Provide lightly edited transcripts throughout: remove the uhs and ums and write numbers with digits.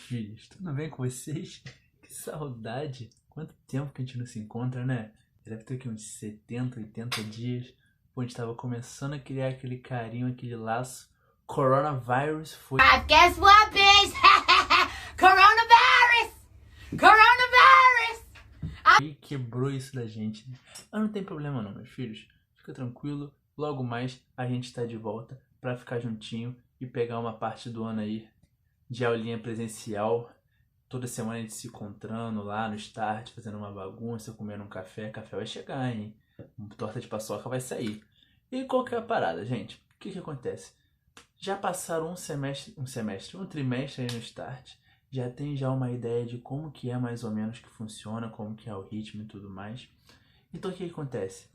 filhos, tudo bem com vocês? Que saudade! Quanto tempo que a gente não se encontra, né? Deve ter aqui uns 70, 80 dias. Pô, a gente tava começando a criar aquele carinho, aquele laço. Coronavirus foi. Guess what, bitch? Coronavirus! Coronavirus! E quebrou isso da gente, né? Mas não tem problema não, meus filhos. Fica tranquilo, logo mais a gente tá de volta pra ficar juntinho e pegar uma parte do ano aí de aulinha presencial. Toda semana a gente se encontrando lá no start, fazendo uma bagunça, comendo um café. Café vai chegar, hein? Torta de paçoca vai sair. E qual que é a parada, gente? O que que acontece? Já passaram um trimestre aí no start. Já tem já uma ideia de como que é mais ou menos que funciona, como que é o ritmo e tudo mais. Então o que que acontece?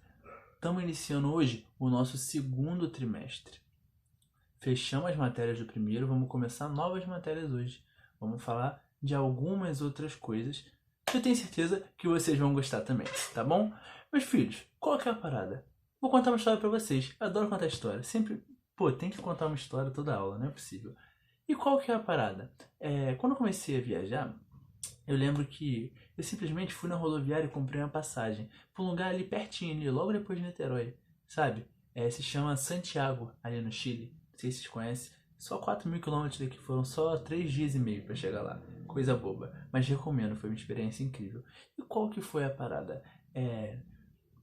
Estamos iniciando hoje o nosso segundo trimestre. Fechamos as matérias do primeiro, vamos começar novas matérias hoje. Vamos falar de algumas outras coisas que eu tenho certeza que vocês vão gostar também, tá bom? Meus filhos, qual que é a parada? Vou contar uma história pra vocês. Adoro contar história. Sempre, tem que contar uma história toda aula, não é possível. E qual que é a parada? Quando eu comecei a viajar, eu lembro que eu simplesmente fui na rodoviária e comprei uma passagem para um lugar ali pertinho, ali, logo depois de Niterói, sabe? Se chama Santiago, ali no Chile. Não sei se vocês conhecem. Só 4.000 quilômetros daqui, foram só 3 dias e meio para chegar lá. Coisa boba, mas recomendo, foi uma experiência incrível. E qual que foi a parada?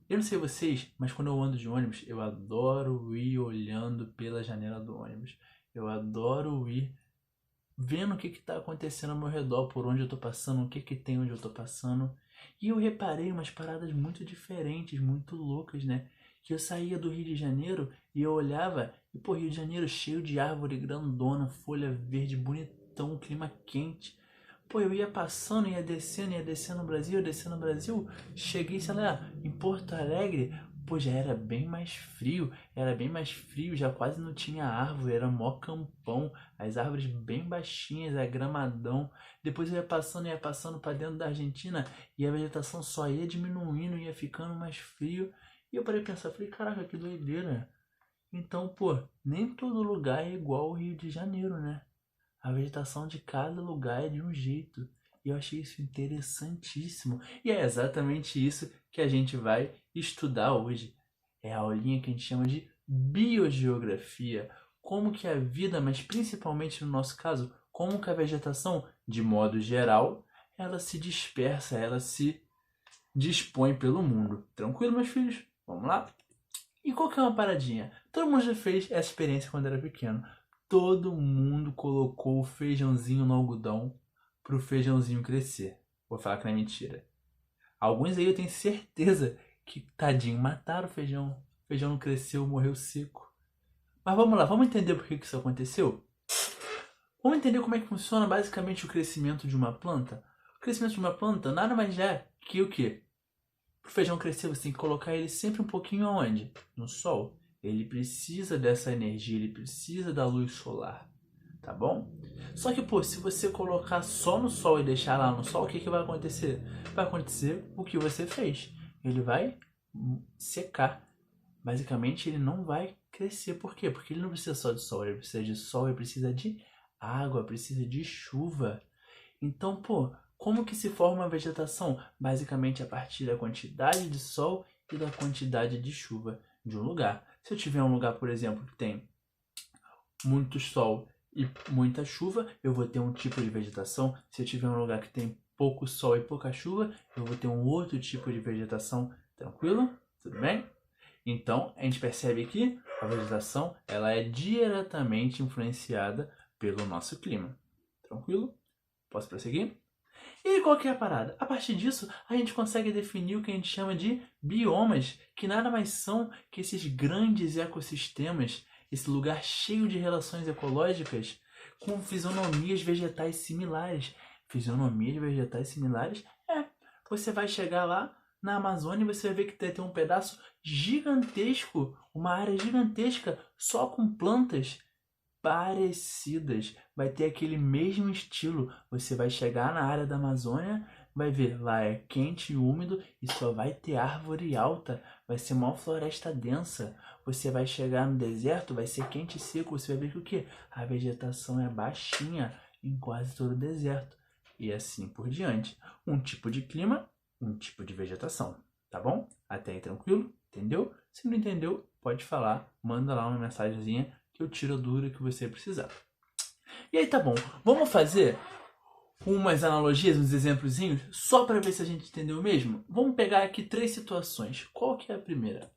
Eu não sei vocês, mas quando eu ando de ônibus, eu adoro ir olhando pela janela do ônibus. Eu adoro ir vendo o que está acontecendo ao meu redor, por onde eu estou passando, o que que tem onde eu estou passando. E eu reparei umas paradas muito diferentes, muito loucas, né? Que eu saía do Rio de Janeiro e eu olhava, e pô, Rio de Janeiro cheio de árvore grandona, folha verde, bonitão, clima quente. Pô, eu ia descendo no Brasil, descendo no Brasil, cheguei, sei lá, em Porto Alegre, pô, já era bem mais frio, já quase não tinha árvore, era mó campão, as árvores bem baixinhas, gramadão. Depois eu ia passando para dentro da Argentina e a vegetação só ia diminuindo, ia ficando mais frio. E eu parei a pensar, falei, caraca, que doideira. Então, pô, nem todo lugar é igual ao Rio de Janeiro, né? A vegetação de cada lugar é de um jeito. E eu achei isso interessantíssimo. E é exatamente isso que a gente vai estudar hoje. É a aulinha que a gente chama de biogeografia. Como que a vida, mas principalmente no nosso caso, como que a vegetação, de modo geral, ela se dispersa, ela se dispõe pelo mundo. Tranquilo, meus filhos? Vamos lá? E qual que é uma paradinha? Todo mundo já fez essa experiência quando era pequeno. Todo mundo colocou o feijãozinho no algodão pro feijãozinho crescer. Vou falar que não é mentira. Alguns aí eu tenho certeza que, tadinho, mataram o feijão. O feijão não cresceu, morreu seco. Mas vamos lá, vamos entender por que isso aconteceu? Vamos entender como é que funciona basicamente o crescimento de uma planta? O crescimento de uma planta nada mais é que o quê? Para o feijão crescer, você tem que colocar ele sempre um pouquinho aonde? No sol. Ele precisa dessa energia, ele precisa da luz solar, tá bom? Só que, pô, se você colocar só no sol e deixar lá no sol, o que que vai acontecer? Vai acontecer o que você fez. Ele vai secar. Basicamente, ele não vai crescer. Por quê? Porque ele não precisa só de sol, ele precisa de sol, ele precisa de água, precisa de chuva. Então, pô, como que se forma a vegetação? Basicamente a partir da quantidade de sol e da quantidade de chuva de um lugar. Se eu tiver um lugar, por exemplo, que tem muito sol e muita chuva, eu vou ter um tipo de vegetação. Se eu tiver um lugar que tem pouco sol e pouca chuva, eu vou ter um outro tipo de vegetação. Tranquilo? Tudo bem? Então, a gente percebe que a vegetação ela é diretamente influenciada pelo nosso clima. Tranquilo? Posso prosseguir? E qual que é a parada? A partir disso, a gente consegue definir o que a gente chama de biomas, que nada mais são que esses grandes ecossistemas, esse lugar cheio de relações ecológicas com fisionomias vegetais similares. Fisionomias vegetais similares? Você vai chegar lá na Amazônia e você vai ver que tem um pedaço gigantesco, uma área gigantesca só com plantas parecidas, vai ter aquele mesmo estilo. Você vai chegar na área da Amazônia, vai ver, lá é quente e úmido e só vai ter árvore alta, vai ser uma floresta densa. Você vai chegar no deserto, vai ser quente e seco, você vai ver que o quê? A vegetação é baixinha, em quase todo o deserto. E assim por diante. Um tipo de clima, um tipo de vegetação. Tá bom? Até aí tranquilo? Entendeu? Se não entendeu, pode falar. Manda lá uma mensagenzinha que eu tiro a dúvida que você precisar. E aí tá bom. Vamos fazer umas analogias, uns exemplozinhos, só para ver se a gente entendeu mesmo? Vamos pegar aqui 3 situações. Qual que é a primeira?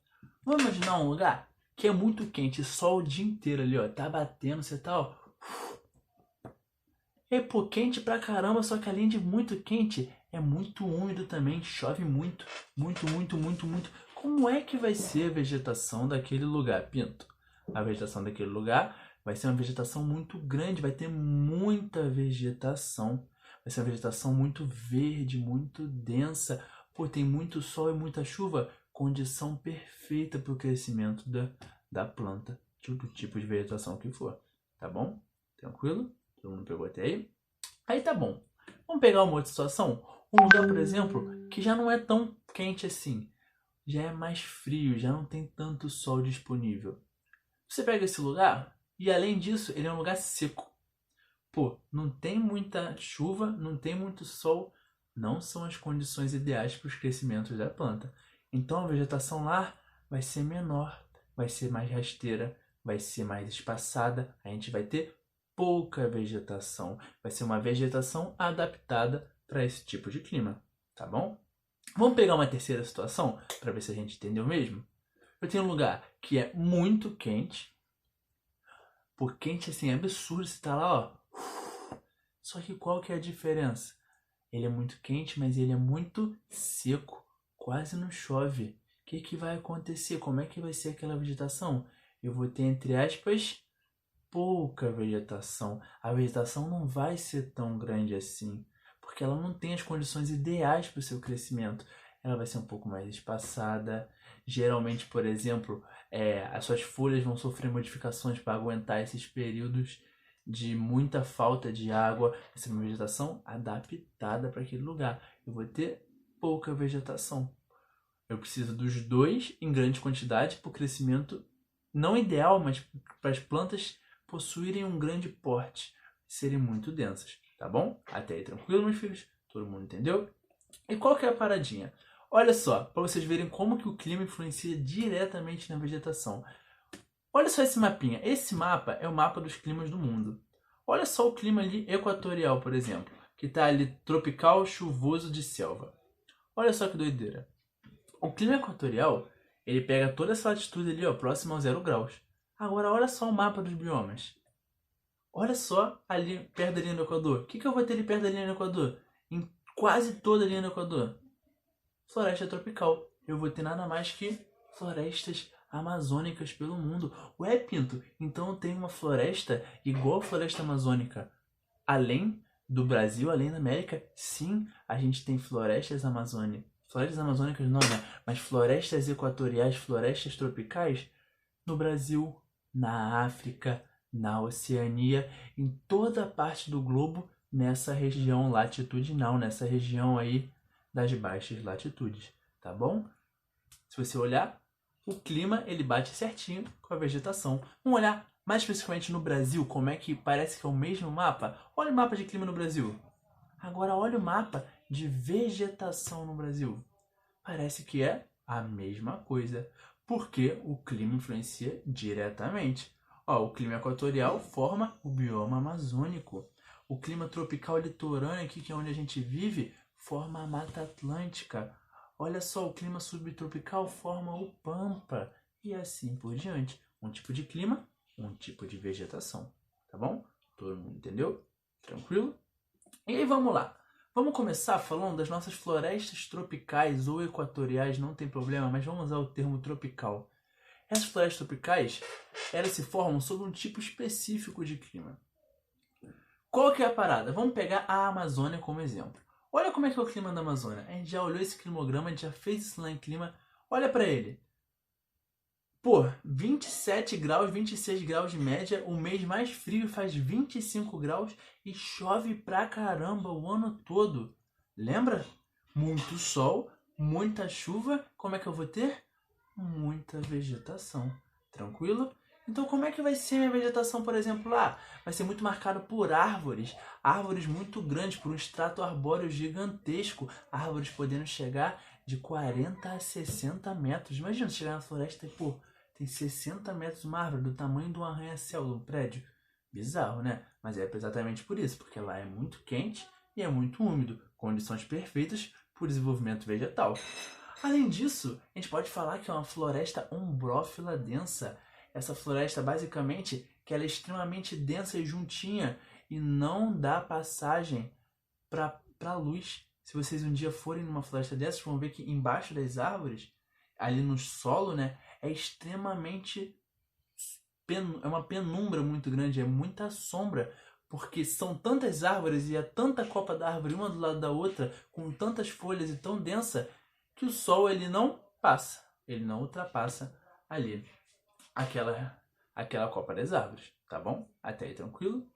Vamos imaginar um lugar que é muito quente, sol o dia inteiro ali, ó, tá batendo, você tá, ó. É, pô, quente pra caramba, só que além de muito quente, é muito úmido também, chove muito, muito, muito, muito, muito. Como é que vai ser a vegetação daquele lugar, Pinto? A vegetação daquele lugar vai ser uma vegetação muito grande, vai ter muita vegetação. Vai ser uma vegetação muito verde, muito densa. Pô, tem muito sol e muita chuva, condição perfeita para o crescimento da planta, do tipo de vegetação que for. Tá bom? Tranquilo? Todo mundo pegou até aí? Aí tá bom. Vamos pegar uma outra situação? Um lugar, por exemplo, que já não é tão quente assim. Já é mais frio, já não tem tanto sol disponível. Você pega esse lugar e, além disso, ele é um lugar seco. Pô, não tem muita chuva, não tem muito sol, não são as condições ideais para os crescimentos da planta. Então a vegetação lá vai ser menor, vai ser mais rasteira, vai ser mais espaçada, a gente vai ter pouca vegetação. Vai ser uma vegetação adaptada para esse tipo de clima, tá bom? Vamos pegar uma terceira situação para ver se a gente entendeu mesmo? Eu tenho um lugar que é muito quente, pô, quente assim, é absurdo, você tá lá, ó. Só que qual que é a diferença? Ele é muito quente, mas ele é muito seco. Quase não chove. O que que vai acontecer? Como é que vai ser aquela vegetação? Eu vou ter, entre aspas, pouca vegetação. A vegetação não vai ser tão grande assim, porque ela não tem as condições ideais para o seu crescimento. Ela vai ser um pouco mais espaçada. Geralmente, por exemplo, as suas folhas vão sofrer modificações para aguentar esses períodos de muita falta de água. Vai ser uma vegetação adaptada para aquele lugar. Eu vou ter pouca vegetação. Eu preciso dos dois em grande quantidade para o crescimento não ideal, mas para as plantas possuírem um grande porte, serem muito densas, tá bom? Até aí tranquilo, meus filhos? Todo mundo entendeu? E qual que é a paradinha? Olha só, para vocês verem como que o clima influencia diretamente na vegetação. Olha só esse mapinha. Esse mapa é o mapa dos climas do mundo. Olha só o clima ali equatorial, por exemplo, que está ali tropical, chuvoso de selva. Olha só que doideira. O clima equatorial, ele pega toda essa latitude ali, ó, próximo ao 0 graus. Agora, olha só o mapa dos biomas. Olha só ali perto da linha do Equador. O que eu vou ter ali perto da linha do Equador? Em quase toda a linha do Equador. Floresta tropical. Eu vou ter nada mais que florestas amazônicas pelo mundo. Ué, Pinto, então tem uma floresta igual a floresta amazônica além do Brasil, além da América? Sim, a gente tem florestas amazônicas. Florestas amazônicas não, né? Mas florestas equatoriais, florestas tropicais no Brasil, na África, na Oceania, em toda a parte do globo, nessa região latitudinal, nessa região aí das baixas latitudes, tá bom? Se você olhar, o clima ele bate certinho com a vegetação. Vamos olhar mais especificamente no Brasil, como é que parece que é o mesmo mapa? Olha o mapa de clima no Brasil. Agora olha o mapa de vegetação no Brasil. Parece que é a mesma coisa, porque o clima influencia diretamente. Ó, o clima equatorial forma o bioma amazônico. O clima tropical litorâneo aqui, que é onde a gente vive, forma a Mata Atlântica. Olha só, o clima subtropical forma o Pampa. E assim por diante. Um tipo de clima, um tipo de vegetação. Tá bom? Todo mundo entendeu? Tranquilo? E aí vamos lá. Vamos começar falando das nossas florestas tropicais ou equatoriais, não tem problema, mas vamos usar o termo tropical. Essas florestas tropicais, elas se formam sob um tipo específico de clima. Qual que é a parada? Vamos pegar a Amazônia como exemplo. Olha como é que é o clima da Amazônia. A gente já olhou esse climograma, a gente já fez isso lá em clima. Olha para ele. Pô, 27 graus, 26 graus de média, o mês mais frio faz 25 graus e chove pra caramba o ano todo. Lembra? Muito sol, muita chuva, como é que eu vou ter? Muita vegetação. Tranquilo? Então como é que vai ser a minha vegetação, por exemplo, lá? Vai ser muito marcado por árvores, árvores muito grandes, por um extrato arbóreo gigantesco, árvores podendo chegar de 40 a 60 metros. Imagina chegar na floresta e, pô, tem 60 metros uma árvore do tamanho de um arranha-céu de um prédio. Bizarro, né? Mas é exatamente por isso, porque lá é muito quente e é muito úmido, condições perfeitas para o desenvolvimento vegetal. Além disso, a gente pode falar que é uma floresta ombrófila densa. Essa floresta, basicamente, que ela é extremamente densa e juntinha e não dá passagem para a luz. Se vocês um dia forem numa floresta dessas, vão ver que embaixo das árvores, ali no solo, né, é extremamente é uma penumbra muito grande, é muita sombra, porque são tantas árvores e é tanta copa da árvore uma do lado da outra, com tantas folhas e tão densa, que o sol ele não passa, ele não ultrapassa ali aquela copa das árvores, tá bom? Até aí tranquilo?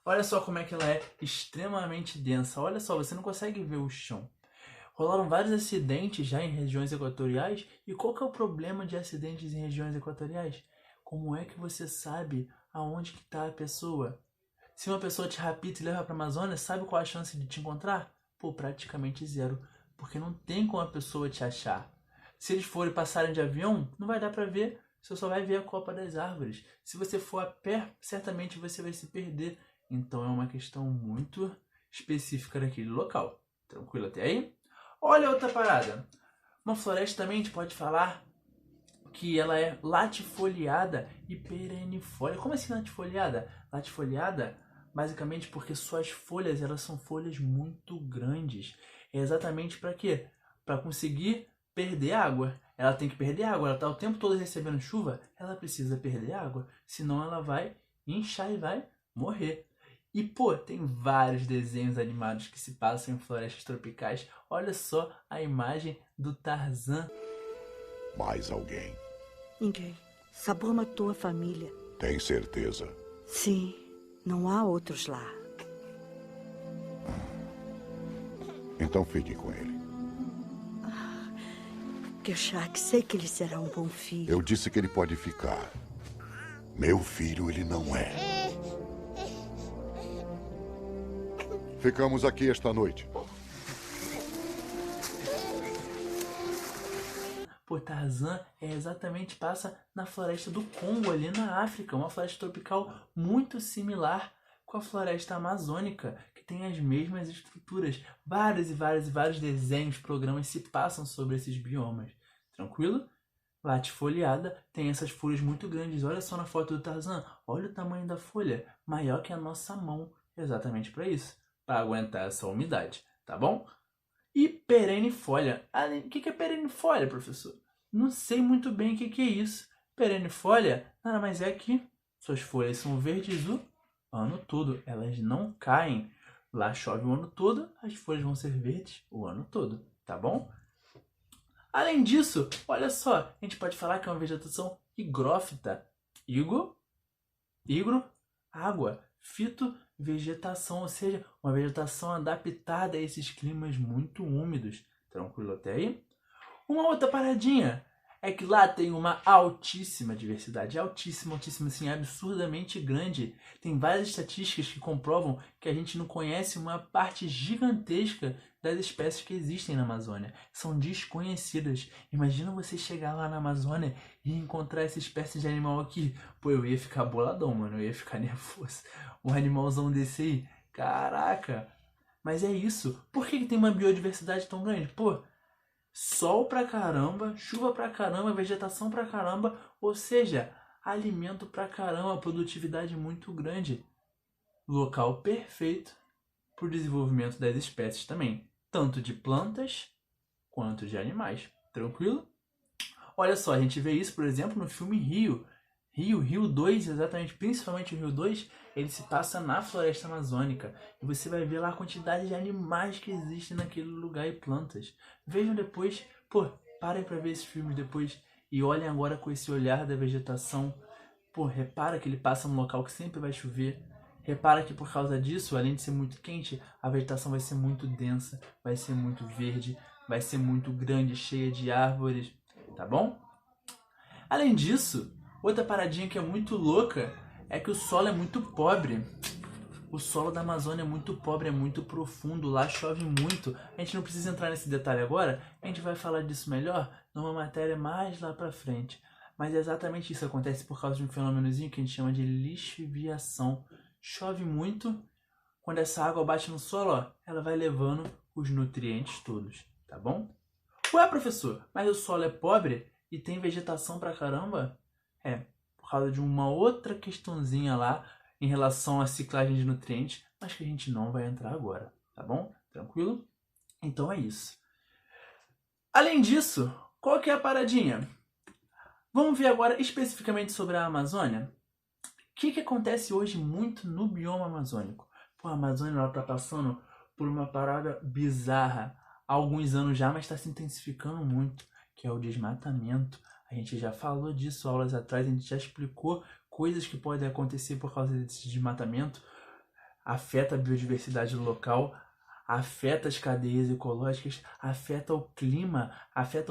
Olha só como é que ela é extremamente densa. Olha só, você não consegue ver o chão. Rolaram vários acidentes já em regiões equatoriais. E qual que é o problema de acidentes em regiões equatoriais? Como é que você sabe aonde que está a pessoa? Se uma pessoa te rapta e te leva para a Amazônia, sabe qual a chance de te encontrar? Pô, praticamente zero. Porque não tem como a pessoa te achar. Se eles forem passarem de avião, não vai dar para ver. Você só vai ver a copa das árvores. Se você for a pé, certamente você vai se perder. Então é uma questão muito específica daquele local. Tranquilo até aí? Olha outra parada. Uma floresta também a gente pode falar que ela é latifoliada e perennifolia. Como assim latifoliada? Latifoliada, basicamente porque suas folhas elas são folhas muito grandes. É exatamente para quê? Para conseguir perder água. Ela tem que perder água. Ela está o tempo todo recebendo chuva. Ela precisa perder água. Senão ela vai inchar e vai morrer. E, pô, tem vários desenhos animados que se passam em florestas tropicais. Olha só a imagem do Tarzan. Mais alguém? Ninguém. Sabor matou a família. Tem certeza? Sim, não há outros lá. Então fique com ele. Kershak, sei que ele será um bom filho. Eu disse que ele pode ficar. Meu filho ele não é. Ficamos aqui esta noite. Pô, Tarzan exatamente passa na floresta do Congo, ali na África, uma floresta tropical muito similar com a floresta amazônica, que tem as mesmas estruturas. Vários e vários e vários desenhos, programas se passam sobre esses biomas. Tranquilo? Latifoliada tem essas folhas muito grandes. Olha só na foto do Tarzan, olha o tamanho da folha, maior que a nossa mão, exatamente para isso, para aguentar essa umidade, tá bom? E perennifolia. O que é perennifolia, professor? Não sei muito bem o que é isso. Perennifolia nada mais é que suas folhas são verdes o ano todo. Elas não caem. Lá chove o ano todo, as folhas vão ser verdes o ano todo, tá bom? Além disso, olha só, a gente pode falar que é uma vegetação higrófita. Higro, água. Fito, vegetação, ou seja, uma vegetação adaptada a esses climas muito úmidos. Tranquilo até aí? Uma outra paradinha é que lá tem uma altíssima diversidade, altíssima, assim, absurdamente grande. Tem várias estatísticas que comprovam que a gente não conhece uma parte gigantesca das espécies que existem na Amazônia. São desconhecidas. Imagina você chegar lá na Amazônia e encontrar essa espécie de animal aqui. Pô, eu ia ficar boladão, mano, eu ia ficar nervoso. Um animalzão desse aí, caraca. Mas é isso. Por que tem uma biodiversidade tão grande? Pô, sol pra caramba, chuva pra caramba, vegetação pra caramba, ou seja, alimento pra caramba, produtividade muito grande. Local perfeito para o desenvolvimento das espécies também, tanto de plantas quanto de animais. Tranquilo? Olha só, a gente vê isso, por exemplo, no filme Rio. Rio 2, exatamente, principalmente o Rio 2, ele se passa na floresta amazônica. E você vai ver lá a quantidade de animais que existem naquele lugar e plantas. Vejam depois, pô, parem para ver esses filmes depois e olhem agora com esse olhar da vegetação. Pô, repara que ele passa num local que sempre vai chover. Repara que por causa disso, além de ser muito quente, a vegetação vai ser muito densa, vai ser muito verde, vai ser muito grande, cheia de árvores, tá bom? Além disso, Outra paradinha que é muito louca é que o solo é muito pobre. O solo da Amazônia é muito pobre, é muito profundo, lá chove muito. A gente não precisa entrar nesse detalhe agora, a gente vai falar disso melhor numa matéria mais lá pra frente. Mas é exatamente isso, acontece por causa de um fenômenozinho que a gente chama de lixiviação. Chove muito, quando essa água bate no solo, ó, ela vai levando os nutrientes todos, tá bom? Ué, professor, mas o solo é pobre e tem vegetação pra caramba? É, por causa de uma outra questãozinha lá, em relação à ciclagem de nutrientes, mas que a gente não vai entrar agora, tá bom? Tranquilo? Então é isso. Além disso, qual que é a paradinha? Vamos ver agora especificamente sobre a Amazônia. O que acontece hoje muito no bioma amazônico? Pô, a Amazônia está passando por uma parada bizarra há alguns anos já, mas está se intensificando muito, que é o desmatamento. A gente já falou disso aulas atrás, a gente já explicou coisas que podem acontecer por causa desse desmatamento. Afeta a biodiversidade local, afeta as cadeias ecológicas, afeta o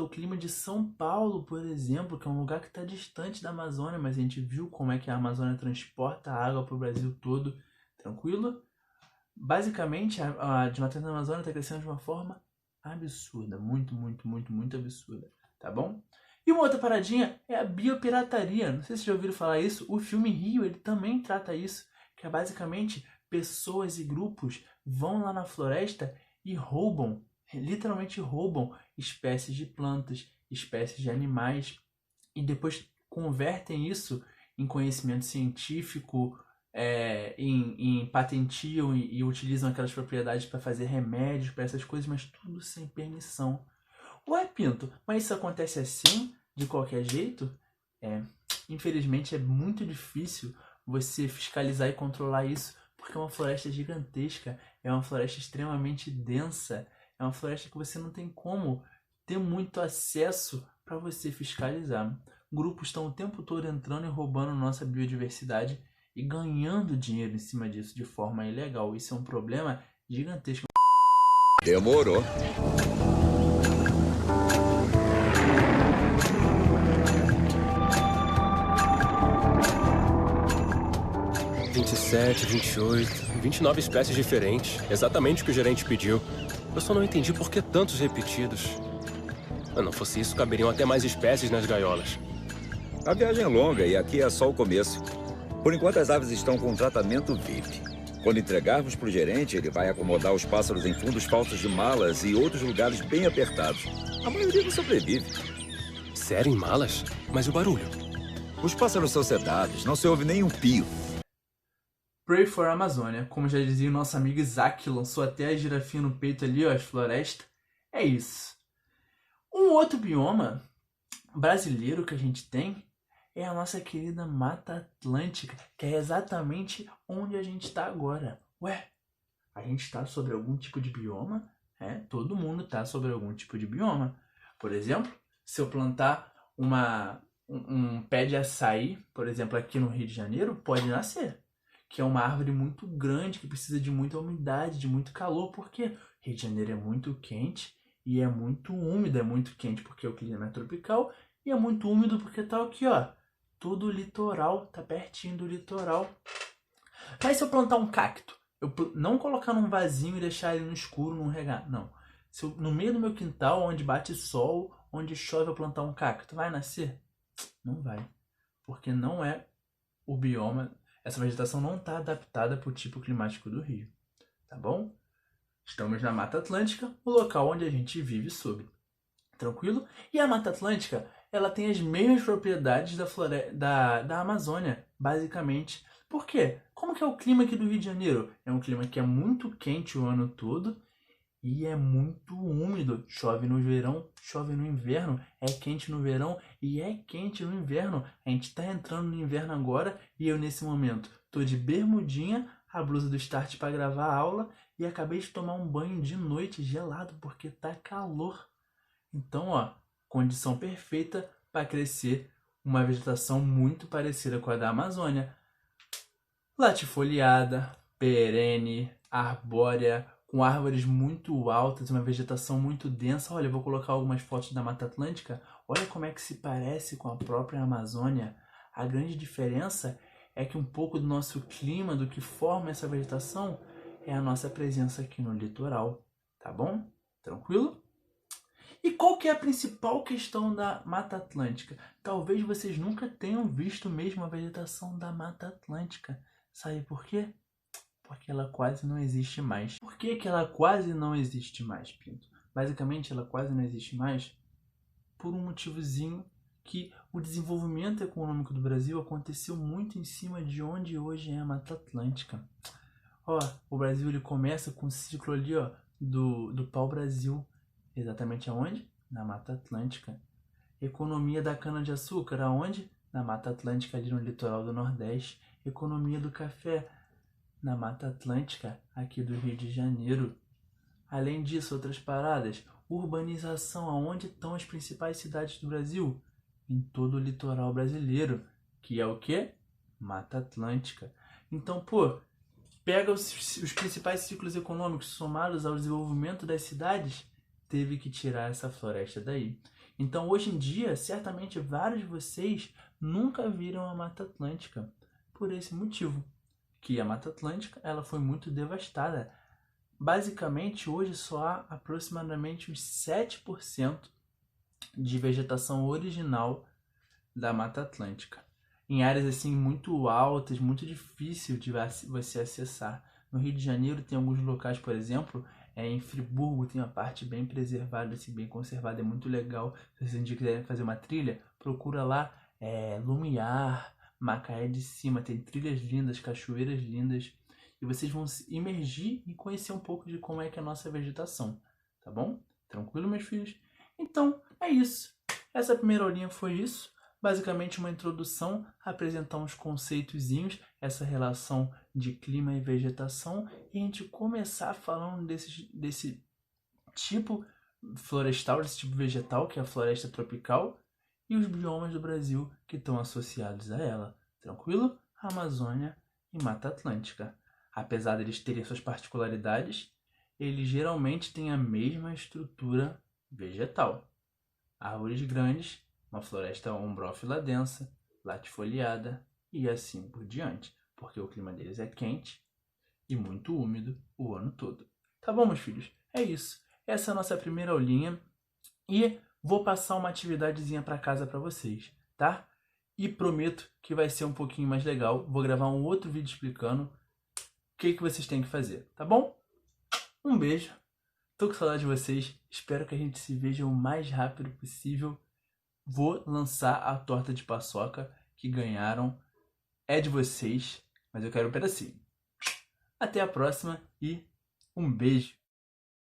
clima de São Paulo, por exemplo, que é um lugar que está distante da Amazônia, mas a gente viu como é que a Amazônia transporta a água para o Brasil todo, tranquilo? Basicamente, a desmatamento da Amazônia está crescendo de uma forma absurda, muito absurda, tá bom? E uma outra paradinha é a biopirataria. Não sei se vocês já ouviram falar isso. O filme Rio, ele também trata isso, que é basicamente pessoas e grupos vão lá na floresta e roubam, literalmente roubam espécies de plantas, espécies de animais e depois convertem isso em conhecimento científico, em patentiam e utilizam aquelas propriedades para fazer remédios, para essas coisas, mas tudo sem permissão. Ué, Pinto, mas isso acontece assim, de qualquer jeito? Infelizmente é muito difícil você fiscalizar e controlar isso, porque é uma floresta gigantesca, é uma floresta extremamente densa, é uma floresta que você não tem como ter muito acesso para você fiscalizar. Grupos estão o tempo todo entrando e roubando nossa biodiversidade e ganhando dinheiro em cima disso de forma ilegal. Isso é um problema gigantesco. Demorou. 27, 28, 29 espécies diferentes. Exatamente o que o gerente pediu. Eu só não entendi por que tantos repetidos. Se não fosse isso, caberiam até mais espécies nas gaiolas. A viagem é longa e aqui é só o começo. Por enquanto, as aves estão com tratamento VIP. Quando entregarmos para o gerente, ele vai acomodar os pássaros em fundos falsos de malas e outros lugares bem apertados. A maioria não sobrevive. Sério, em malas? Mas e o barulho? Os pássaros são sedados, não se ouve nem um pio. Pray for Amazônia, como já dizia o nosso amigo Isaac, que lançou até a girafinha no peito ali, ó, as florestas. É isso. Um outro bioma brasileiro que a gente tem é a nossa querida Mata Atlântica, que é exatamente onde a gente está agora. Ué, a gente está sobre algum tipo de bioma? Todo mundo está sobre algum tipo de bioma. Por exemplo, se eu plantar um pé de açaí, por exemplo, aqui no Rio de Janeiro, pode nascer. Que é uma árvore muito grande, que precisa de muita umidade, de muito calor, porque Rio de Janeiro é muito quente e é muito úmido. É muito quente porque o clima é tropical e é muito úmido porque tá aqui, ó, todo o litoral, tá pertinho do litoral. Mas se eu plantar um cacto, eu não colocar num vasinho e deixar ele no escuro, não regar, não. Se eu, no meio do meu quintal, onde bate sol, onde chove, eu plantar um cacto, vai nascer? Não vai, porque não é o bioma. Essa vegetação não está adaptada para o tipo climático do Rio, tá bom? Estamos na Mata Atlântica, o local onde a gente vive sobre. Tranquilo? E a Mata Atlântica, ela tem as mesmas propriedades da Amazônia, basicamente. Por quê? Como que é o clima aqui do Rio de Janeiro? É um clima que é muito quente o ano todo e é muito úmido. Chove no verão, chove no inverno, é quente no verão e é quente no inverno. A gente tá entrando no inverno agora e eu nesse momento tô de bermudinha, a blusa do Start para gravar a aula e acabei de tomar um banho de noite gelado porque tá calor. Então, ó, condição perfeita para crescer uma vegetação muito parecida com a da Amazônia. Latifoliada, perene, arbórea, com árvores muito altas, uma vegetação muito densa. Olha, eu vou colocar algumas fotos da Mata Atlântica. Olha como é que se parece com a própria Amazônia. A grande diferença é que um pouco do nosso clima, do que forma essa vegetação, é a nossa presença aqui no litoral, tá bom? Tranquilo? E qual que é a principal questão da Mata Atlântica? Talvez vocês nunca tenham visto mesmo a vegetação da Mata Atlântica. Sabe por quê? Porque ela quase não existe mais. Por que que ela quase não existe mais, Pinto? Basicamente, ela quase não existe mais por um motivozinho que o desenvolvimento econômico do Brasil aconteceu muito em cima de onde hoje é a Mata Atlântica. Ó, o Brasil ele começa com o ciclo ali, ó, do pau-brasil. Exatamente aonde? Na Mata Atlântica. Economia da cana-de-açúcar, aonde? Na Mata Atlântica, ali no litoral do Nordeste. Economia do café, na Mata Atlântica, aqui do Rio de Janeiro. Além disso, outras paradas. Urbanização, aonde estão as principais cidades do Brasil? Em todo o litoral brasileiro, que é o quê? Mata Atlântica. Então, pô, pega os principais ciclos econômicos somados ao desenvolvimento das cidades, teve que tirar essa floresta daí. Então, hoje em dia, certamente vários de vocês nunca viram a Mata Atlântica por esse motivo, que a Mata Atlântica ela foi muito devastada. Basicamente, hoje só há aproximadamente uns 7% de vegetação original da Mata Atlântica. Em áreas assim muito altas, muito difícil de você acessar. No Rio de Janeiro tem alguns locais, por exemplo, em Friburgo tem uma parte bem preservada, assim, bem conservada, é muito legal. Se vocês um dia quiserem fazer uma trilha, procura lá Lumiar, Macaé de Cima, tem trilhas lindas, cachoeiras lindas, e vocês vão se imergir e conhecer um pouco de como é que é a nossa vegetação, tá bom? Tranquilo, meus filhos? Então, é isso. Essa primeira aulinha foi isso. Basicamente uma introdução, apresentar uns conceitozinhos, essa relação de clima e vegetação, e a gente começar falando desse tipo florestal, desse tipo vegetal, que é a floresta tropical, e os biomas do Brasil que estão associados a ela. Tranquilo? Amazônia e Mata Atlântica. Apesar de eles terem suas particularidades, eles geralmente têm a mesma estrutura vegetal. Árvores grandes, uma floresta ombrófila densa, latifoliada e assim por diante, porque o clima deles é quente e muito úmido o ano todo. Tá bom, meus filhos? É isso. Essa é a nossa primeira aulinha e vou passar uma atividadezinha para casa para vocês, tá? E prometo que vai ser um pouquinho mais legal. Vou gravar um outro vídeo explicando o que vocês têm que fazer, tá bom? Um beijo. Tô com saudade de vocês. Espero que a gente se veja o mais rápido possível. Vou lançar a torta de paçoca que ganharam. É de vocês, mas eu quero um pedacinho. Até a próxima e um beijo.